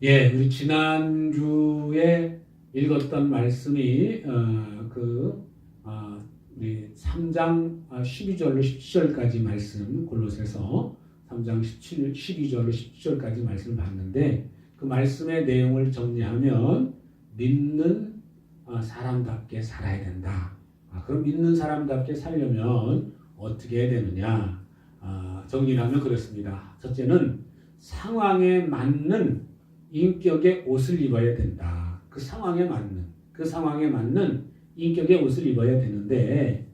예, 우리 지난주에 읽었던 말씀이 우리 3장 12절로 17절까지 말씀, 골로새서 3장 12절로 17절까지 말씀을 봤는데, 그 말씀의 내용을 정리하면 믿는 사람답게 살아야 된다. 그럼 믿는 사람답게 살려면 어떻게 해야 되느냐? 정리를 하면 그렇습니다. 첫째는 상황에 맞는 인격의 옷을 입어야 된다. 그 상황에 맞는 인격의 옷을 입어야 되는데,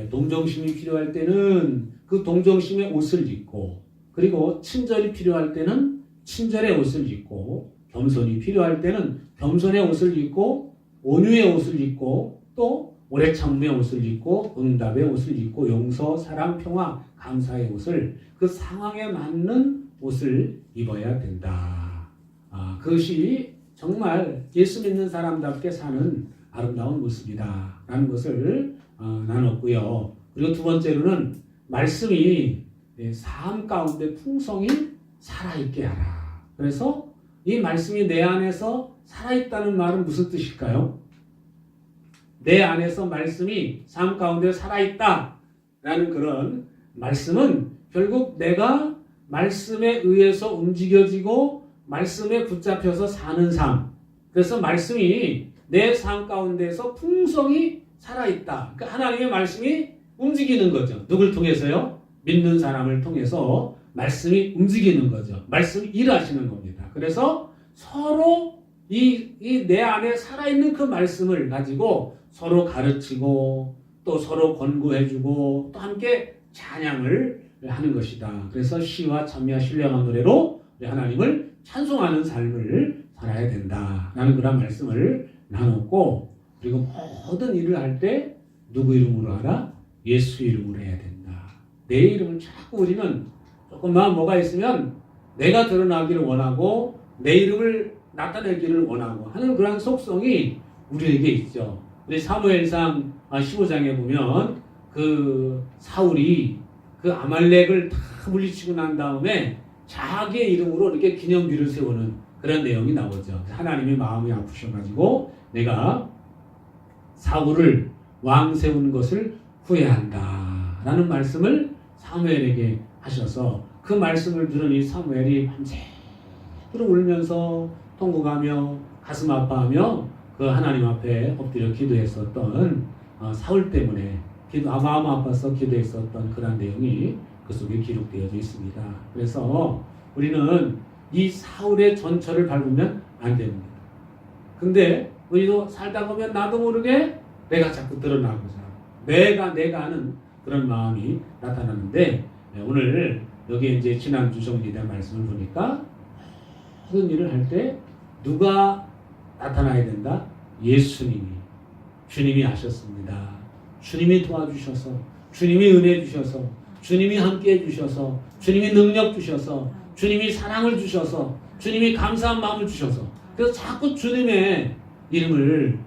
동정심이 필요할 때는 그 동정심의 옷을 입고, 그리고 친절이 필요할 때는 친절의 옷을 입고, 겸손이 필요할 때는 겸손의 옷을 입고, 온유의 옷을 입고, 또 오래 참음의 옷을 입고, 응답의 옷을 입고, 용서, 사랑, 평화, 감사의 옷을, 그 상황에 맞는 옷을 입어야 된다. 그것이 정말 예수 믿는 사람답게 사는 아름다운 모습이다 라는 것을 나눴고요. 그리고 두 번째로는 말씀이 삶 가운데 풍성히 살아있게 하라. 그래서 이 말씀이 내 안에서 살아있다는 말은 무슨 뜻일까요? 내 안에서 말씀이 삶 가운데 살아있다 라는 그런 말씀은 결국 내가 말씀에 의해서 움직여지고 말씀에 붙잡혀서 사는 삶. 그래서 말씀이 내 삶 가운데서 풍성히 살아있다. 그러니까 하나님의 말씀이 움직이는 거죠. 누굴 통해서요? 믿는 사람을 통해서 말씀이 움직이는 거죠. 말씀이 일하시는 겁니다. 그래서 서로 이 내 안에 살아있는 그 말씀을 가지고 서로 가르치고 또 서로 권고해주고 또 함께 찬양을 하는 것이다. 그래서 시와 찬미와 신령한 노래로 하나님을 찬송하는 삶을 살아야 된다라는 그런 말씀을 나눴고, 그리고 모든 일을 할 때 누구 이름으로 하라? 예수 이름으로 해야 된다. 내 이름을 자꾸 우리는 조금만 뭐가 있으면 내가 드러나기를 원하고 내 이름을 나타내기를 원하고 하는 그런 속성이 우리에게 있죠. 우리 사무엘상 15장에 보면 그 사울이 그 아말렉을 다 물리치고 난 다음에 자기의 이름으로 이렇게 기념비를 세우는 그런 내용이 나오죠. 하나님이 마음이 아프셔가지고 내가 사울을 왕 세운 것을 후회한다 라는 말씀을 사무엘에게 하셔서, 그 말씀을 들은 이 사무엘이 밤새도록 울면서 통곡하며 가슴 아파하며 그 하나님 앞에 엎드려 기도했었던 사울 때문에 마음 아파서 기도했었던 그런 내용이 그 속에 기록되어져 있습니다. 그래서 우리는 이 사울의 전철을 밟으면 안 됩니다. 근데 우리도 살다 보면 나도 모르게 내가 자꾸 드러나고자 내가 하는 그런 마음이 나타나는데, 오늘 여기 이제 지난주 정리된 말씀을 보니까 모든 일을 할 때 누가 나타나야 된다? 예수님이, 주님이 하셨습니다. 주님이 도와주셔서, 주님이 은혜 주셔서, 주님이 함께 해주셔서, 주님이 능력 주셔서, 주님이 사랑을 주셔서, 주님이 감사한 마음을 주셔서, 그래서 자꾸 주님의 이름을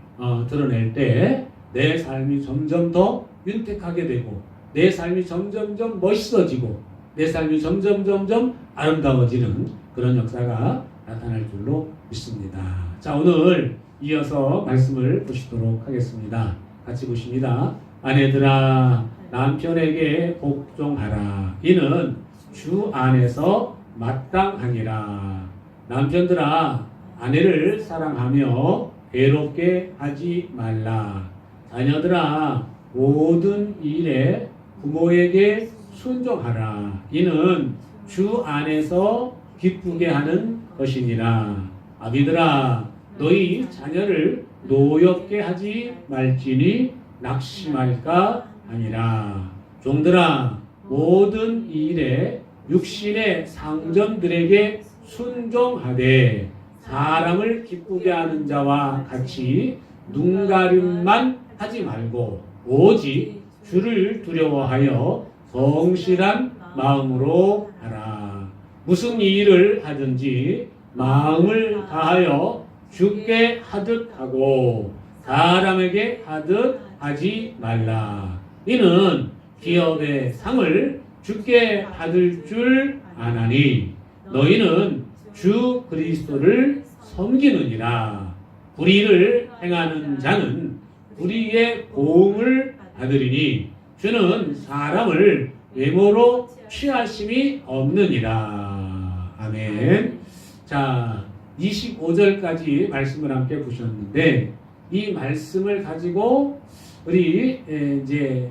드러낼 때 내 삶이 점점 더 윤택하게 되고, 내 삶이 점점점 멋있어지고, 내 삶이 점점 아름다워지는 그런 역사가 나타날 줄로 믿습니다. 자, 오늘 이어서 말씀을 보시도록 하겠습니다. 같이 보십니다. 아내들아, 남편에게 복종하라. 이는 주 안에서 마땅하니라. 남편들아, 아내를 사랑하며 괴롭게 하지 말라. 자녀들아, 모든 일에 부모에게 순종하라. 이는 주 안에서 기쁘게 하는 것이니라. 아비들아, 너희 자녀를 노엽게 하지 말지니 낙심할까 아니라. 종들아, 모든 일에 육신의 상전들에게 순종하되 사람을 기쁘게 하는 자와 같이 눈가림만 하지 말고 오직 주를 두려워하여 성실한 마음으로 하라. 무슨 일을 하든지 마음을 다하여 주께 하듯 하고 사람에게 하듯 하지 말라. 이는 기업의 상을 주께 받을 줄 아나니 너희는 주 그리스도를 섬기느니라. 불의를 행하는 자는 불의의 보응을 받으리니 주는 사람을 외모로 취하심이 없느니라. 아멘. 자, 25절까지 말씀을 함께 보셨는데 이 말씀을 가지고 우리 이제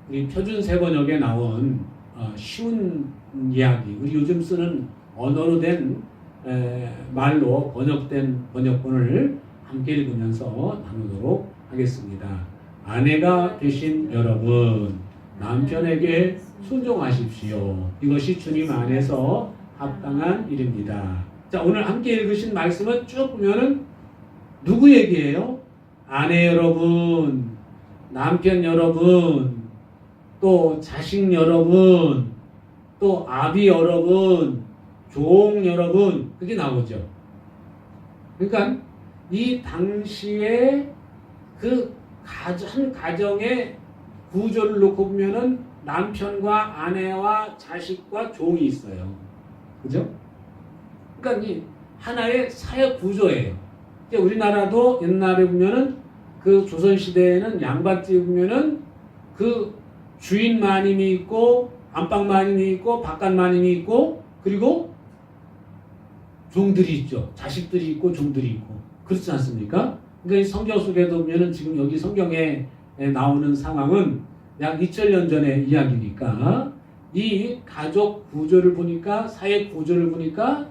우리 표준세 번역에 나온 쉬운 이야기, 우리 요즘 쓰는 언어로 된 말로 번역된 번역본을 함께 읽으면서 나누도록 하겠습니다. 아내가 되신 여러분, 남편에게 순종하십시오. 이것이 주님 안에서 합당한 일입니다. 자, 오늘 함께 읽으신 말씀은 쭉 보면은 누구 얘기예요? 아내 여러분, 남편 여러분, 또 자식 여러분, 또 아비 여러분, 종 여러분, 그게 나오죠. 그러니까 이 당시에 한 가정의 구조를 놓고 보면은 남편과 아내와 자식과 종이 있어요. 그죠? 그러니까 이 하나의 사회 구조예요. 우리나라도 옛날에 보면은 그 조선시대에는 양반집에 보면은 그 주인 마님이 있고 안방 마님이 있고 바깥 마님이 있고 그리고 종들이 있죠. 자식들이 있고 종들이 있고 그렇지 않습니까? 그러니까 이 성경 속에도 보면은 지금 여기 성경에 나오는 상황은 약 2000년 전의 이야기니까 이 가족 구조를 보니까 사회 구조를 보니까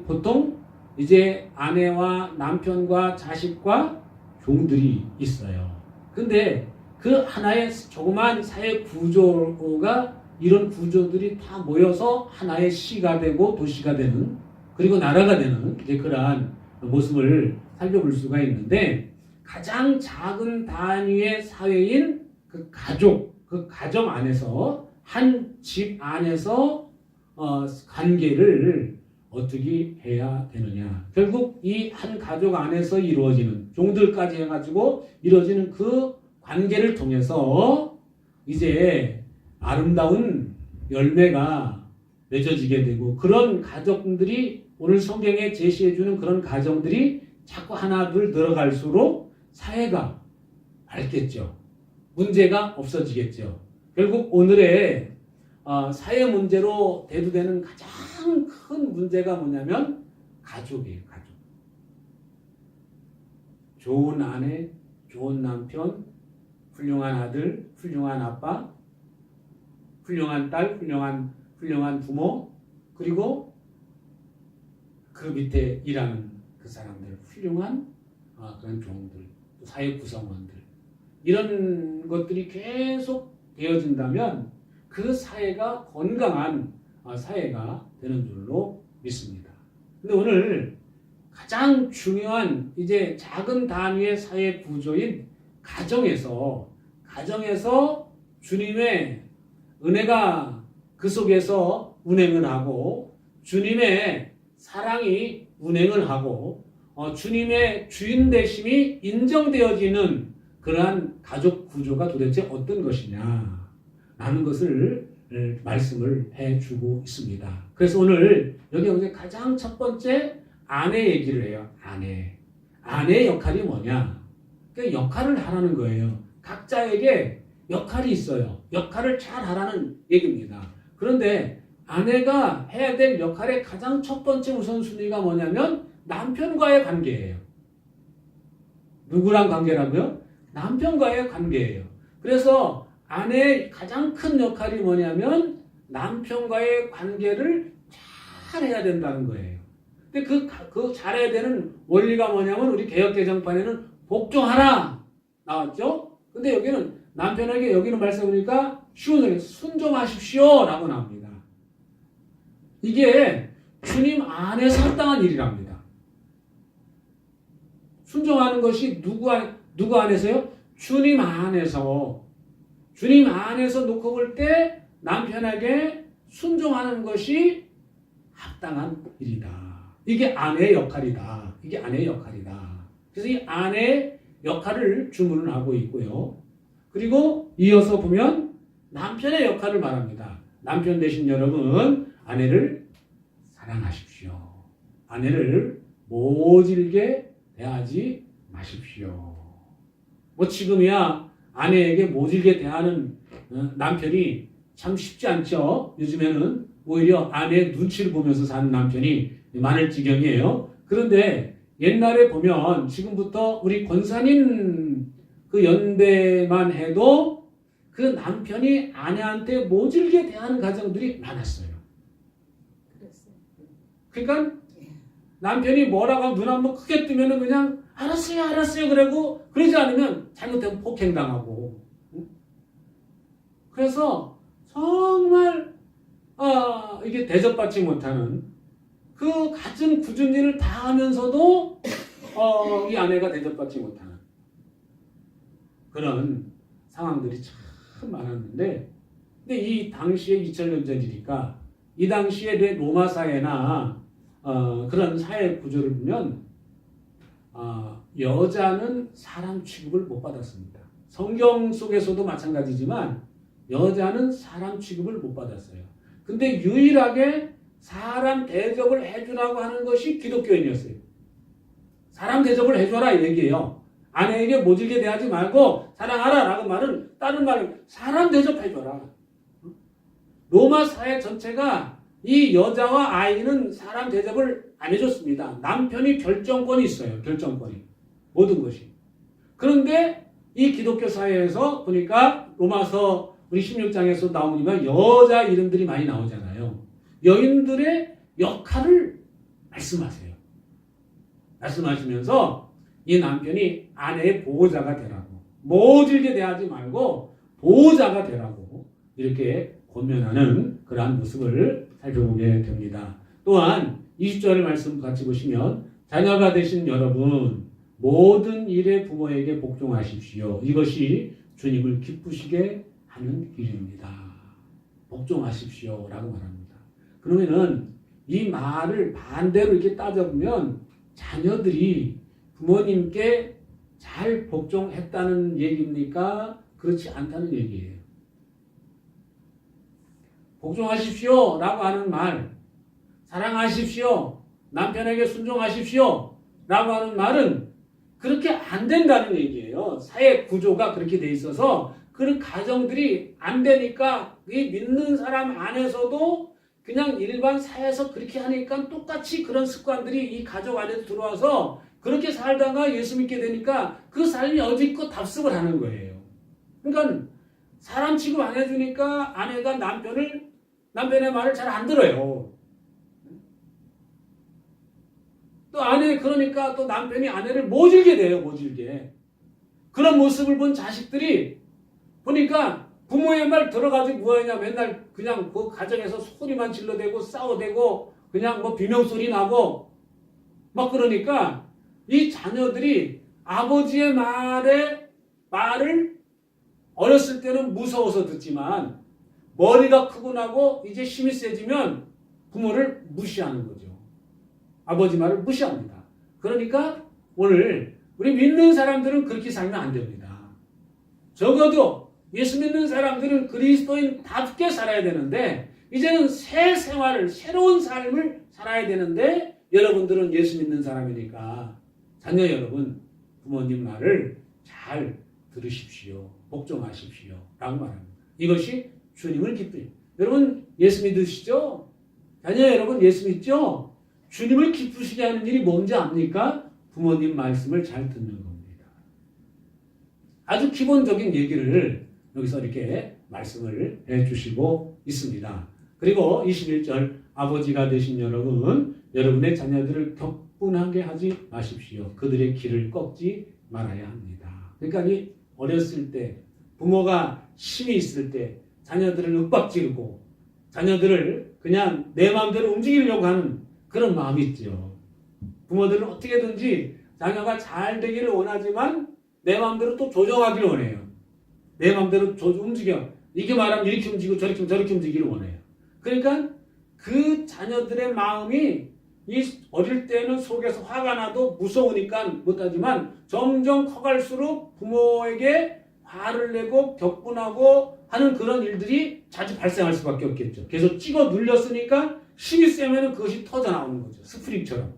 보통 이제 아내와 남편과 자식과 종들이 있어요. 근데 그 하나의 조그만 사회 구조가 이런 구조들이 다 모여서 하나의 시가 되고 도시가 되는 그리고 나라가 되는 이제 그러한 모습을 살펴볼 수가 있는데 가장 작은 단위의 사회인 그 가족, 그 가정 안에서 한 집 안에서 관계를 어떻게 해야 되느냐. 결국 이 한 가족 안에서 이루어지는 종들까지 해가지고 이루어지는 그 관계를 통해서 이제 아름다운 열매가 맺어지게 되고 그런 가족들이 오늘 성경에 제시해주는 그런 가정들이 자꾸 하나 둘 늘어갈수록 사회가 밝겠죠. 문제가 없어지겠죠. 결국 오늘의 사회 문제로 대두되는 가장 큰 문제가 뭐냐면 가족이에요. 가족. 좋은 아내, 좋은 남편, 훌륭한 아들, 훌륭한 아빠, 훌륭한 딸, 훌륭한 부모, 그리고 그 밑에 일하는 그 사람들, 훌륭한 그런 종들, 또 사회 구성원들 이런 것들이 계속 되어진다면 그 사회가 건강한 사회가 되는 줄로 믿습니다. 근데 오늘 가장 중요한 이제 작은 단위의 사회 구조인 가정에서 주님의 은혜가 그 속에서 운행을 하고 주님의 사랑이 운행을 하고 주님의 주인 되심이 인정되어지는 그러한 가족 구조가 도대체 어떤 것이냐 라는 것을 말씀을 해주고 있습니다. 그래서 오늘 여기 가장 첫 번째 아내 얘기를 해요. 아내의 역할이 뭐냐? 그러니까 역할을 하라는 거예요. 각자에게 역할이 있어요. 역할을 잘 하라는 얘기입니다. 그런데 아내가 해야 될 역할의 가장 첫 번째 우선순위가 뭐냐면 남편과의 관계예요. 누구랑 관계라고요? 남편과의 관계예요. 그래서 아내의 가장 큰 역할이 뭐냐면 남편과의 관계를 잘 해야 된다는 거예요. 근데 그 잘해야 되는 원리가 뭐냐면 우리 개역개정판에는 복종하라 나왔죠? 근데 여기는 남편에게 여기는 말씀하니까 쉬운 소리 순종하십시오 라고 나옵니다. 이게 주님 안에서 합당한 일이랍니다. 순종하는 것이 누구 안에서요? 주님 안에서 놓고 볼 때 남편에게 순종하는 것이 합당한 일이다. 이게 아내의 역할이다. 그래서 이 아내의 역할을 주문을 하고 있고요. 그리고 이어서 보면 남편의 역할을 말합니다. 남편 되신 여러분, 아내를 사랑하십시오. 아내를 모질게 대하지 마십시오. 뭐 지금이야 아내에게 모질게 대하는 남편이 참 쉽지 않죠. 요즘에는 오히려 아내의 눈치를 보면서 사는 남편이 많을 지경이에요. 그런데 옛날에 보면 지금부터 우리 권사님 그 연배만 해도 그 남편이 아내한테 모질게 대하는 가정들이 많았어요. 그러니까 남편이 뭐라고 하면 눈 한번 크게 뜨면은 그냥 알았어요 그러고 그러지 않으면 잘못되면 폭행당하고. 그래서 정말 이게 대접받지 못하는 그 같은 굳은 일을 다 하면서도 이 아내가 대접받지 못하는 그런 상황들이 참 많았는데, 근데 이 당시에 2000년 전이니까 이 당시에 내 로마 사회나 그런 사회 구조를 보면 여자는 사람 취급을 못 받았습니다. 성경 속에서도 마찬가지지만 여자는 사람 취급을 못 받았어요. 근데 유일하게 사람 대접을 해주라고 하는 것이 기독교인이었어요. 사람 대접을 해줘라 이 얘기예요. 아내에게 모질게 대하지 말고 사랑하라 라고 말은 다른 말은 사람 대접해줘라. 로마 사회 전체가 이 여자와 아이는 사람 대접을 안 해줬습니다. 남편이 결정권이 있어요. 결정권이. 모든 것이. 그런데 이 기독교 사회에서 보니까 로마서 우리 16장에서 나오니까 여자 이름들이 많이 나오잖아요. 여인들의 역할을 말씀하세요. 말씀하시면서 이 남편이 아내의 보호자가 되라고, 모질게 대하지 말고 보호자가 되라고 이렇게 권면하는 그러한 모습을 살펴보게 됩니다. 또한 20절의 말씀 같이 보시면 자녀가 되신 여러분 모든 일에 부모에게 복종하십시오. 이것이 주님을 기쁘시게 하는 길입니다. 복종하십시오 라고 말합니다. 그러면은 이 말을 반대로 이렇게 따져보면 자녀들이 부모님께 잘 복종했다는 얘기입니까? 그렇지 않다는 얘기예요. 복종하십시오 라고 하는 말, 사랑하십시오, 남편에게 순종하십시오 라고 하는 말은 그렇게 안 된다는 얘기예요. 사회 구조가 그렇게 돼 있어서 그런 가정들이 안 되니까 이 믿는 사람 안에서도 그냥 일반 사회에서 그렇게 하니까 똑같이 그런 습관들이 이 가족 안에 들어와서 그렇게 살다가 예수 믿게 되니까 그 삶이 어디껏 답습을 하는 거예요. 그러니까 사람 취급 안 해주니까 아내가 남편의 말을 잘 안 들어요. 또 그러니까 또 남편이 아내를 모질게 돼요. 모질게. 그런 모습을 본 자식들이 보니까 부모의 말 들어가지고 뭐하냐, 맨날 그냥 그 가정에서 소리만 질러대고 싸워대고 그냥 뭐 비명소리 나고 막 그러니까 이 자녀들이 아버지의 말을 어렸을 때는 무서워서 듣지만 머리가 크고 나고 이제 힘이 세지면 부모를 무시하는 거죠. 아버지 말을 무시합니다. 그러니까 오늘 우리 믿는 사람들은 그렇게 살면 안 됩니다. 적어도 예수 믿는 사람들은 그리스도인답게 살아야 되는데 이제는 새 생활을, 새로운 삶을 살아야 되는데 여러분들은 예수 믿는 사람이니까 자녀 여러분 부모님 말을 잘 들으십시오. 복종하십시오. 라고 말합니다. 이것이 주님을 기쁘게. 여러분 예수 믿으시죠? 자녀 여러분 예수 믿죠? 주님을 기쁘시게 하는 일이 뭔지 압니까? 부모님 말씀을 잘 듣는 겁니다. 아주 기본적인 얘기를 여기서 이렇게 말씀을 해주시고 있습니다. 그리고 21절 아버지가 되신 여러분, 여러분의 자녀들을 격분하게 하지 마십시오. 그들의 길을 꺾지 말아야 합니다. 그러니까 이 어렸을 때 부모가 힘이 있을 때 자녀들을 윽박지르고 자녀들을 그냥 내 마음대로 움직이려고 하는 그런 마음이 있죠. 부모들은 어떻게든지 자녀가 잘 되기를 원하지만 내 마음대로 또 조정하기를 원해요. 내 마음대로 움직여. 이렇게 말하면 이렇게 움직이고 저렇게 움직이기를 원해요. 그러니까 그 자녀들의 마음이 이 어릴 때는 속에서 화가 나도 무서우니까 못하지만 점점 커갈수록 부모에게 화를 내고 격분하고 하는 그런 일들이 자주 발생할 수밖에 없겠죠. 계속 찍어 눌렸으니까 힘이 세면 그것이 터져 나오는 거죠. 스프링처럼.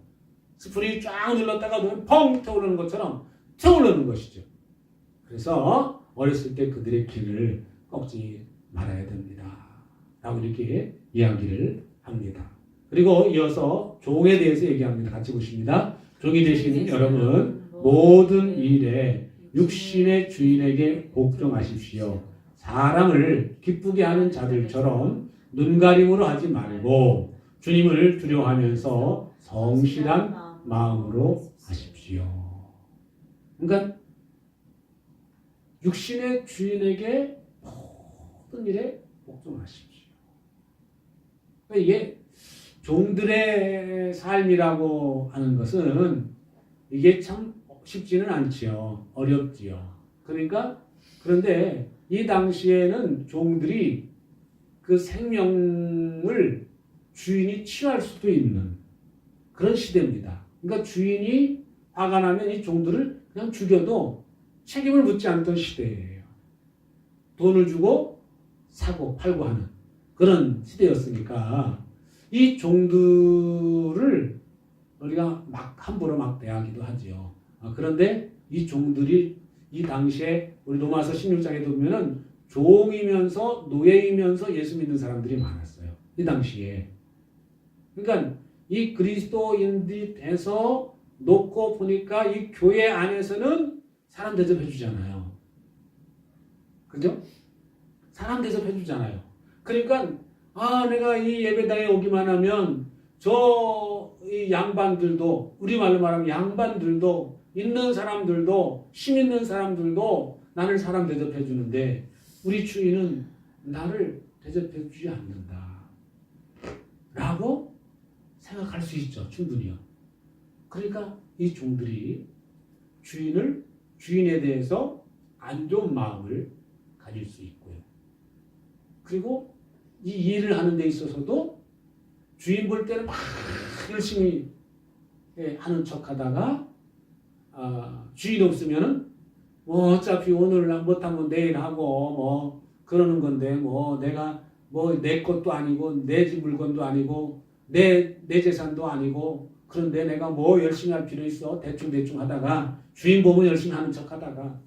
스프링이 쫙 눌렀다가 놓으면 펑 터오르는 것처럼 터오르는 것이죠. 그래서 어렸을 때 그들의 길을 꺾지 말아야 됩니다. 라고 이렇게 이야기를 합니다. 그리고 이어서 종에 대해서 얘기합니다. 같이 보십니다. 종이 되신 여러분 모든 일에 육신의 주인에게 복종하십시오. 사람을 기쁘게 하는 자들처럼 눈가림으로 하지 말고 주님을 두려워하면서 성실한 마음으로 하십시오. 그러니까 육신의 주인에게 모든 일에 복종하십시오. 그러니까 이게 종들의 삶이라고 하는 것은 이게 참 쉽지는 않지요. 어렵지요. 그런데 이 당시에는 종들이 그 생명을 주인이 취할 수도 있는 그런 시대입니다. 그러니까 주인이 화가 나면 이 종들을 그냥 죽여도 책임을 묻지 않던 시대예요. 돈을 주고 사고 팔고 하는 그런 시대였으니까 이 종들을 우리가 막 함부로 막 대하기도 하지요. 그런데 이 종들이 이 당시에 우리 로마서 16장에 보면은 종이면서 노예이면서 예수 믿는 사람들이 많았어요. 이 당시에. 그러니까 이 그리스도인들이 돼서 놓고 보니까 이 교회 안에서는 사람 대접해 주잖아요. 그죠? 사람 대접해 주잖아요. 그러니까 내가 이 예배당에 오기만 하면 이 양반들도 우리말로 말하면 양반들도 있는 사람들도 심 있는 사람들도 나를 사람 대접해 주는데 우리 주인은 나를 대접해 주지 않는다 라고 생각할 수 있죠. 충분히요. 그러니까 이 종들이 주인에 대해서 안 좋은 마음을 가질 수 있고요. 그리고 이 일을 하는 데 있어서도 주인 볼 때는 막 열심히 하는 척 하다가 주인 없으면은 뭐 어차피 오늘 못하면 내일 하고 뭐 그러는 건데 뭐 내가 뭐 내 것도 아니고 내 집 물건도 아니고 내 재산도 아니고 그런데 내가 뭐 열심히 할 필요 있어 대충 하다가 주인 보면 열심히 하는 척 하다가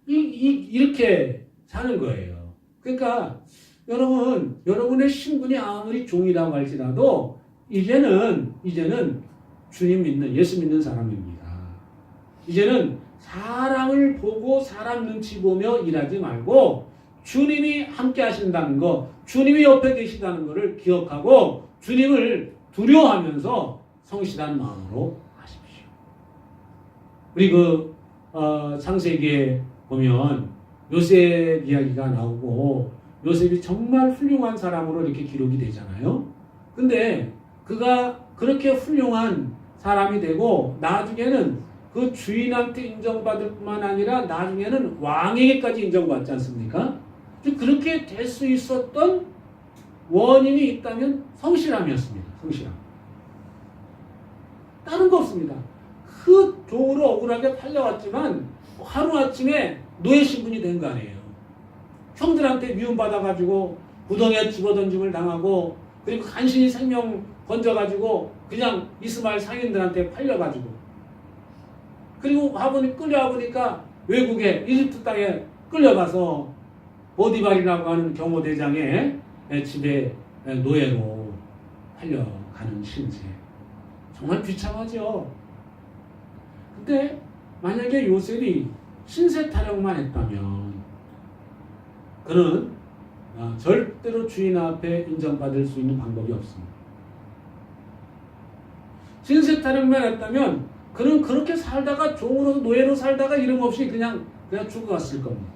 이렇게 사는 거예요. 그러니까 여러분의 신분이 아무리 종이라고 할지라도 이제는 주님 믿는 예수 믿는 사람입니다. 이제는 사람을 보고 사람 눈치 보며 일하지 말고 주님이 함께 하신다는 거, 주님이 옆에 계시다는 것을 기억하고 주님을 두려워하면서 성실한 마음으로 하십시오. 우리 창세기에 보면 요셉 이야기가 나오고 요셉이 정말 훌륭한 사람으로 이렇게 기록이 되잖아요. 근데 그가 그렇게 훌륭한 사람이 되고 나중에는 그 주인한테 인정받을 뿐만 아니라 나중에는 왕에게까지 인정받지 않습니까? 그렇게 될 수 있었던 원인이 있다면 성실함이었습니다. 성실함. 다른 거 없습니다. 그 종으로 억울하게 팔려왔지만 하루아침에 노예 신분이 된 거 아니에요. 형들한테 미움받아가지고 구덩이에 집어던짐을 당하고 그리고 간신히 생명 건져가지고 그냥 이스마엘 상인들한테 팔려가지고 그리고 끌려와 보니까 외국에 이집트 땅에 끌려가서 보디발이라고 하는 경호대장의 집에 노예로 팔려가는 신세. 정말 비참하죠. 근데 만약에 요셉이 신세 타령만 했다면 그는 절대로 주인 앞에 인정받을 수 있는 방법이 없습니다. 신세 타령만 했다면 그는 그렇게 살다가 종으로 노예로 살다가 이름 없이 그냥 죽어갔을 겁니다.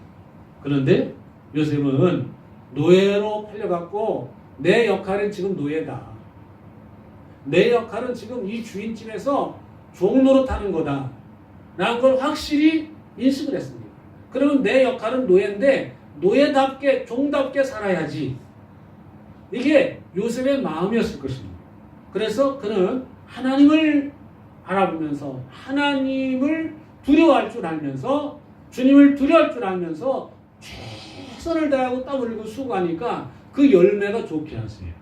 그런데 요셉은 노예로 팔려갔고 내 역할은 지금 노예다. 내 역할은 지금 이 주인집에서 종 노릇하는 거다. 라는 걸 확실히 인식을 했습니다. 그러면 내 역할은 노예인데 노예답게 종답게 살아야지. 이게 요셉의 마음이었을 것입니다. 그래서 그는 하나님을 알아보면서 하나님을 두려워할 줄 알면서 주님을 두려워할 줄 알면서 최선을 다하고 땀 흘리고 수고하니까 그 열매가 좋게 하세요.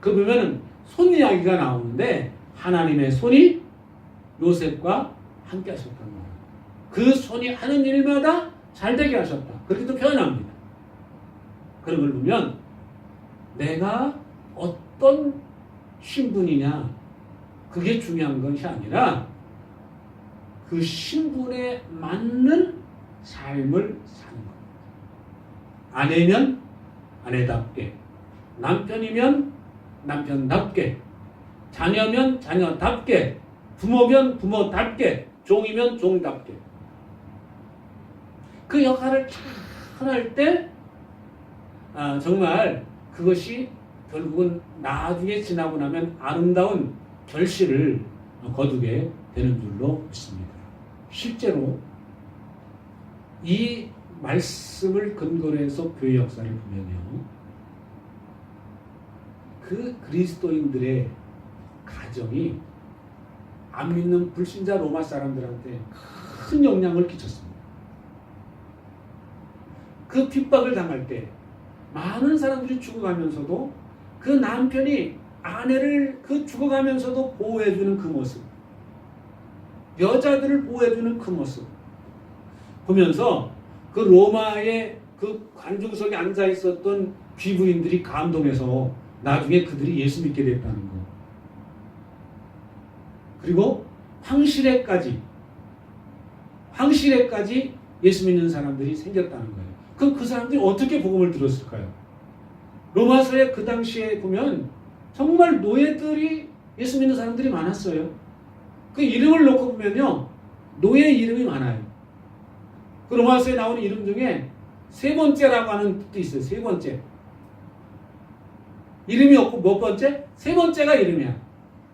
그 보면은 손 이야기가 나오는데 하나님의 손이 요셉과 함께 하셨단 말이에요. 그 손이 하는 일마다 잘 되게 하셨다. 그렇게 또 표현합니다. 그런 걸 보면 내가 어떤 신분이냐 그게 중요한 것이 아니라 그 신분에 맞는 삶을 사는 겁니다. 아내면 아내답게, 남편이면 남편답게, 자녀면 자녀답게, 부모면 부모답게, 종이면 종답게. 그 역할을 잘 할 때 정말 그것이 결국은 나중에 지나고 나면 아름다운 결실을 거두게 되는 줄로 믿습니다. 실제로 이 말씀을 근거로 해서 교회 역사를 보면요. 그 그리스도인들의 가정이 안 믿는 불신자 로마 사람들한테 큰 영향을 끼쳤습니다. 그 핍박을 당할 때 많은 사람들이 죽어가면서도 그 남편이 아내를 그 죽어가면서도 보호해주는 그 모습, 여자들을 보호해주는 그 모습 보면서 그 로마의 그 관중석에 앉아 있었던 귀부인들이 감동해서 나중에 그들이 예수 믿게 됐다는 거. 그리고 황실에까지 예수 믿는 사람들이 생겼다는 거예요. 그럼 그 사람들이 어떻게 복음을 들었을까요? 로마서에 그 당시에 보면 정말 노예들이 예수 믿는 사람들이 많았어요. 그 이름을 놓고 보면요. 노예 이름이 많아요. 그 로마서에 나오는 이름 중에 세 번째라고 하는 뜻도 있어요. 세 번째. 이름이 없고 몇 번째? 세 번째가 이름이야.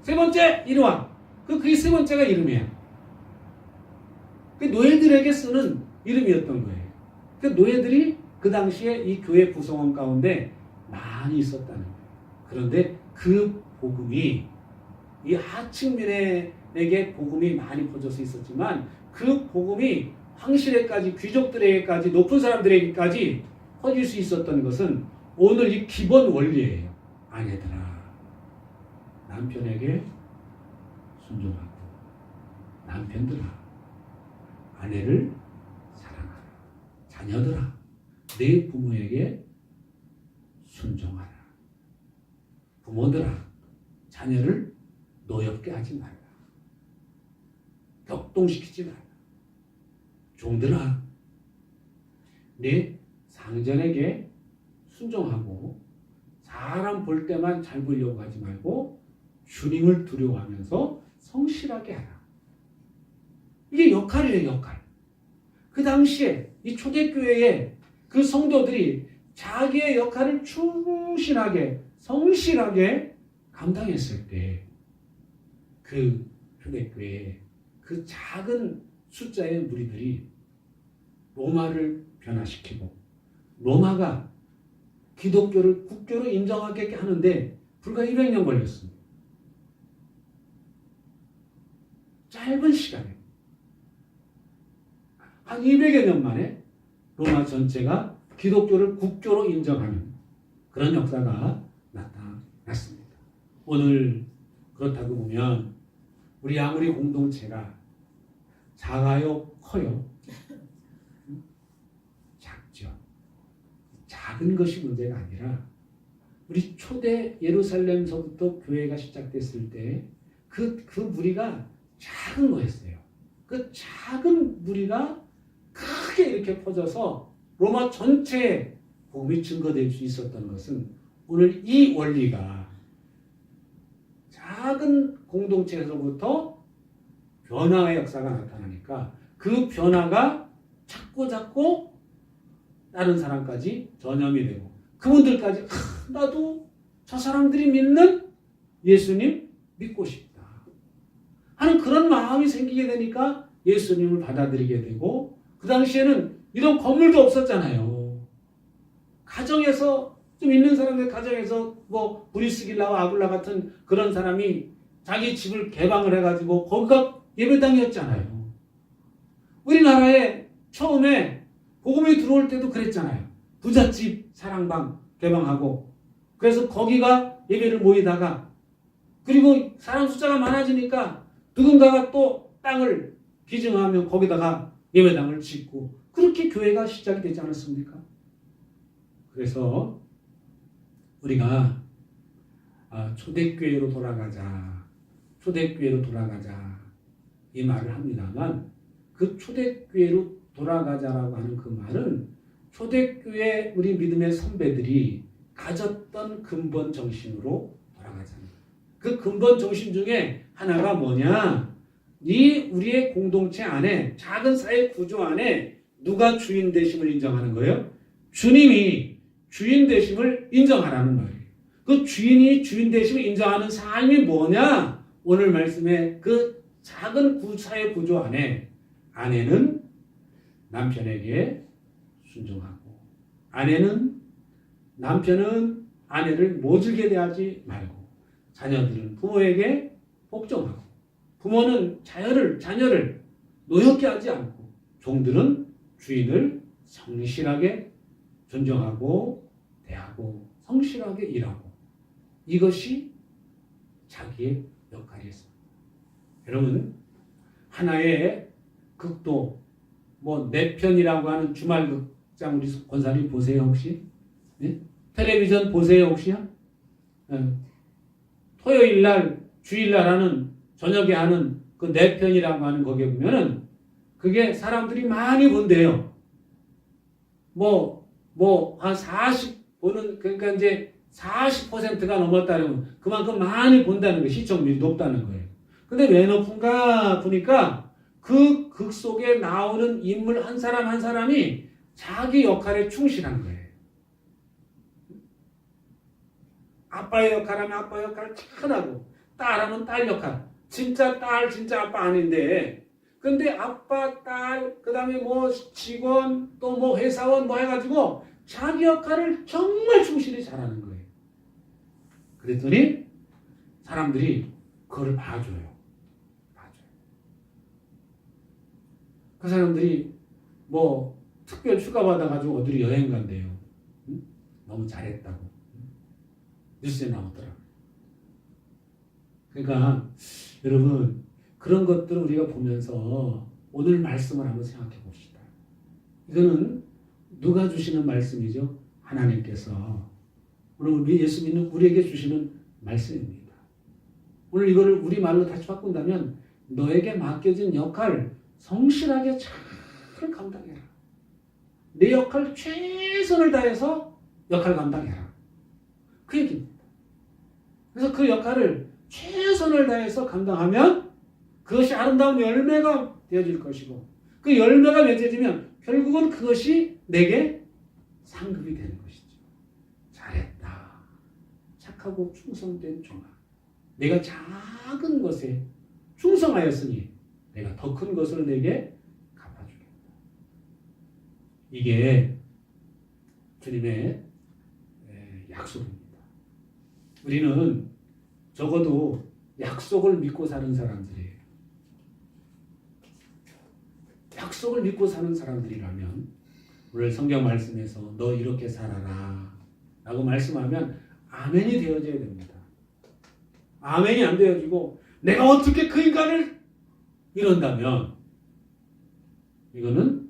세 번째 이리 와. 그게 세 번째가 이름이야. 그 노예들에게 쓰는 이름이었던 거예요. 그 노예들이 그 당시에 이 교회 구성원 가운데 많이 있었다는 거예요. 그런데 그 복음이 이 하층민에게 복음이 많이 퍼져서 있었지만 그 복음이 황실에까지 귀족들에게까지 높은 사람들에게까지 퍼질 수 있었던 것은 오늘 이 기본 원리예요. 아내들아 남편에게 순종하고 남편들아 아내를 사랑하라. 자녀들아 내 부모에게 순종하라. 부모들아 자녀를 노엽게 하지 말라. 격동시키지 말라. 종들아 내 상전에게 순종하고 사람 볼 때만 잘 보려고 하지 말고 주님을 두려워하면서 성실하게 하라. 이게 역할이에요. 역할. 그 당시에 이 초대교회에 그 성도들이 자기의 역할을 충실하게 성실하게 감당했을 때 그 초대교회에 그 작은 숫자의 무리들이 로마를 변화시키고 로마가 기독교를 국교로 인정하게 하는데 불과 200년 걸렸습니다. 짧은 시간에 한 200여 년 만에 로마 전체가 기독교를 국교로 인정하는 그런 역사가 나타났습니다. 오늘 그렇다고 보면 우리 아무리 공동체가 작아요, 커요? 작죠. 작은 것이 문제가 아니라 우리 초대 예루살렘서부터 교회가 시작됐을 때 그 무리가 작은 거였어요. 그 작은 무리가 크게 이렇게 퍼져서 로마 전체에 복음이 증거될 수 있었던 것은 오늘 이 원리가 작은 공동체에서부터 변화의 역사가 나타나니까 그 변화가 자꾸 다른 사람까지 전염이 되고 그분들까지 나도 저 사람들이 믿는 예수님 믿고 싶다 하는 그런 마음이 생기게 되니까 예수님을 받아들이게 되고 그 당시에는 이런 건물도 없었잖아요. 가정에서 좀 있는 사람들 가정에서 뭐 브리스길라와 아굴라 같은 그런 사람이 자기 집을 개방을 해가지고 거기가 예배당이었잖아요. 우리나라에 처음에 복음이 들어올 때도 그랬잖아요. 부잣집 사랑방 개방하고 그래서 거기가 예배를 모이다가 그리고 사람 숫자가 많아지니까 누군가가 또 땅을 기증하면 거기다가 예배당을 짓고 그렇게 교회가 시작이 되지 않았습니까? 그래서 우리가 초대교회로 돌아가자. 초대교회로 돌아가자. 이 말을 합니다만 그 초대교회로 돌아가자라고 하는 그 말은 초대교회 우리 믿음의 선배들이 가졌던 근본 정신으로 돌아가자는 거예요. 그 근본 정신 중에 하나가 뭐냐? 이 우리의 공동체 안에 작은 사회 구조 안에 누가 주인 되심을 인정하는 거예요? 주님이 주인 되심을 인정하라는 말이에요. 그 주인이 주인 되심을 인정하는 삶이 뭐냐? 오늘 말씀의 그 작은 사회 구조 안에 아내는 남편에게 순종하고 남편은 아내를 모질게 대하지 말고 자녀들은 부모에게 복종하고 부모는 자녀를 노엽게 하지 않고 종들은 주인을 성실하게 존경하고 대하고 성실하게 일하고 이것이 자기의 역할이었습니다. 여러분 하나의 극도 내 편이라고 하는 주말극장 우리 권사님 보세요 혹시? 네? 텔레비전 보세요 혹시요? 토요일날 주일날 하는 저녁에 하는 그 내 편이라고 하는 거기에 보면은 그게 사람들이 많이 본대요. 한 40 보는 그러니까 이제 40%가 넘었다면 그만큼 많이 본다는 거예요. 시청률이 높다는 거예요. 근데 왜 높은가 보니까 그 극 속에 나오는 인물 한 사람 한 사람이 자기 역할에 충실한 거예요. 아빠의 역할하면 아빠 역할을 잘하고 딸하면 딸 역할. 진짜 딸 진짜 아빠 아닌데 근데 아빠 딸 그다음에 직원 또 회사원 해가지고 자기 역할을 정말 충실히 잘하는 거예요. 그랬더니 사람들이 그걸 봐줘요. 그 사람들이 특별 휴가 받아가지고 어디 여행 간대요. 응? 너무 잘했다고. 뉴스에 나오더라고요. 그러니까 여러분 그런 것들을 우리가 보면서 오늘 말씀을 한번 생각해 봅시다. 이거는 누가 주시는 말씀이죠? 하나님께서 오늘 우리 예수 믿는 우리에게 주시는 말씀입니다. 오늘 이거를 우리 말로 다시 바꾼다면 너에게 맡겨진 역할 성실하게 잘 감당해라. 내 역할 최선을 다해서 역할 감당해라. 그 얘기입니다. 그래서 그 역할을 최선을 다해서 감당하면 그것이 아름다운 열매가 되어질 것이고 그 열매가 맺어지면 결국은 그것이 내게 상급이 되는 것이죠. 잘했다. 착하고 충성된 종아. 내가 작은 것에 충성하였으니 내가 더 큰 것을 내게 갚아주겠다. 이게 주님의 약속입니다. 우리는 적어도 약속을 믿고 사는 사람들이에요. 약속을 믿고 사는 사람들이라면 오늘 성경 말씀에서 너 이렇게 살아라 라고 말씀하면 아멘이 되어져야 됩니다. 아멘이 안 되어지고 내가 어떻게 그 인간을 이런다면 이거는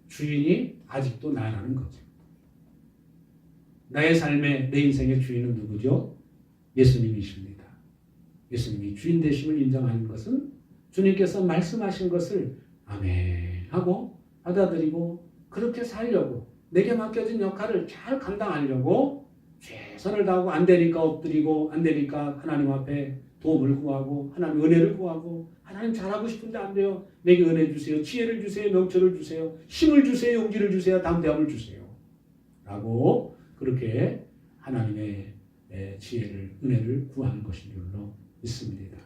주인이 아직도 나라는 거죠. 나의 삶의 내 인생의 주인은 누구죠? 예수님이십니다. 예수님이 주인 되심을 인정하는 것은 주님께서 말씀하신 것을 아멘 하고 받아들이고 그렇게 살려고 내게 맡겨진 역할을 잘 감당하려고 최선을 다하고 안 되니까 엎드리고 안 되니까 하나님 앞에 도움을 구하고 하나님 은혜를 구하고 하나님 잘하고 싶은데 안 돼요. 내게 은혜 주세요. 지혜를 주세요. 명철을 주세요. 힘을 주세요. 용기를 주세요. 담대함을 주세요. 라고 그렇게 하나님의 지혜를 은혜를 구하는 것인 줄로 믿습니다.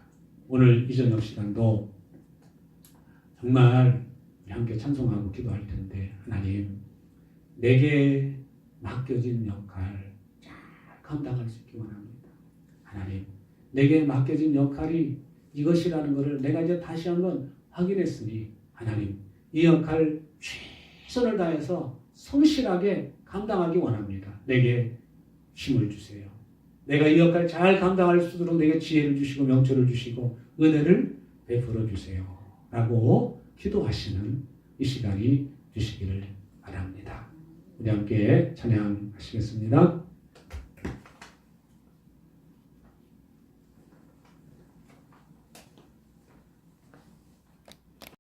오늘 이 저녁 시간도 정말 함께 찬송하고 기도할 텐데 하나님 내게 맡겨진 역할 잘 감당할 수 있기 원합니다. 하나님 내게 맡겨진 역할이 이것이라는 것을 내가 이제 다시 한번 확인했으니 하나님 이 역할 최선을 다해서 성실하게 감당하기 원합니다. 내게 힘을 주세요. 내가 이 역할을 잘 감당할 수 있도록 내게 지혜를 주시고 명철을 주시고 은혜를 베풀어 주세요. 라고 기도하시는 이 시간이 되시기를 바랍니다. 우리 함께 찬양하시겠습니다.